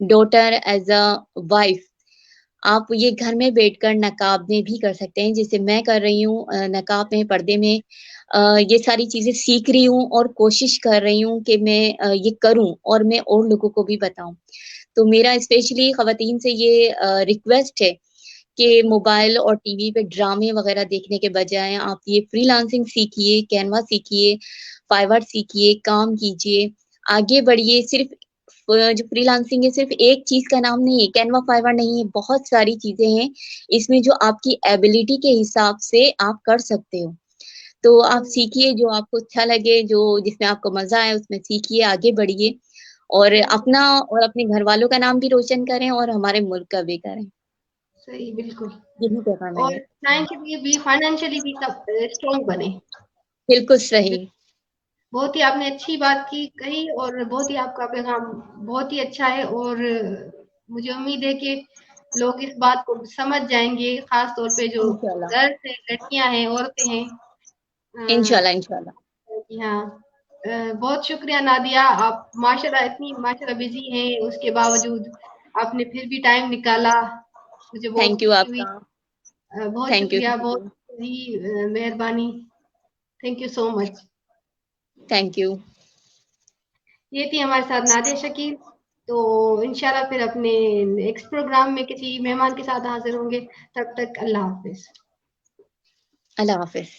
Speaker 2: daughter, as a wife. आप ये घर में बैठकर नकाब में भी कर सकते हैं, जैसे मैं कर रही हूँ नकाब में, पर्दे में ये सारी चीज़ें सीख रही हूँ और कोशिश कर रही हूँ कि मैं ये करूँ और मैं और लोगों को भी बताऊँ। तो मेरा स्पेशली ख़वातीन से ये रिक्वेस्ट है कि मोबाइल और टीवी पे ड्रामे वग़ैरह देखने के बजाय आप ये फ्रीलांसिंग सीखिए, कैनवा सीखिए, फाइवर सीखिए, काम कीजिए, आगे बढ़िए। सिर्फ़ जो फ्रीलांसिंग है सिर्फ़ एक चीज़ का नाम नहीं है, कैनवा फाइवर नहीं है, बहुत सारी चीज़ें हैं, इसमें जो आपकी एबिलिटी के हिसाब से आप कर सकते हो। तो आप
Speaker 1: सही,
Speaker 2: सीखिए जो आपको अच्छा लगे, जो जिसमें आपको मज़ा आए उसमें सीखिए, आगे बढ़िए और
Speaker 1: सही,
Speaker 2: अपना और अपने घरवालों का नाम भी रोशन करें और हमारे मुल्क का भी करें।
Speaker 1: सही, बिल्कुल।
Speaker 2: यही पैगाम है
Speaker 1: और
Speaker 2: मेरा।
Speaker 1: फाइनेंशियली भी सब स्ट्रॉन्ग बने।
Speaker 2: बिल्कुल सही।
Speaker 1: बहुत ही आपने अच्छी बात की कही और बहुत ही आपका पैगाम बहुत ही अच्छा है और मुझे उम्मीद है कि लोग इस बात को समझ जाएँगे, ख़ास तौर पे जो
Speaker 2: इंशाल्लाह,
Speaker 1: गर्ल्स हैं, लड़कियाँ हैं, औरतें हैं।
Speaker 2: इंशाल्लाह, इंशाल्लाह।
Speaker 1: जी हाँ। बहुत शुक्रिया नादिया, आप माशाल्लाह इतनी माशाल्लाह बिज़ी हैं, उसके बावजूद आपने फिर भी टाइम निकाला, मुझे बहुत
Speaker 2: थैंक यू
Speaker 1: खुशी हुई।
Speaker 2: आपका।
Speaker 1: बहुत
Speaker 2: थैंक यू,
Speaker 1: शुक्रिया,
Speaker 2: थैंक
Speaker 1: बहुत
Speaker 2: यू,
Speaker 1: ही मेहरबानी। Thank you so much.
Speaker 2: Thank you.
Speaker 1: ये थी हमारे साथ नादिया शकील। तो इंशाल्लाह फिर अपने नेक्स्ट प्रोग्राम में किसी मेहमान के साथ हाज़िर होंगे। तब तक अल्लाह हाफ़िज़।
Speaker 2: अल्लाह हाफ़िज़।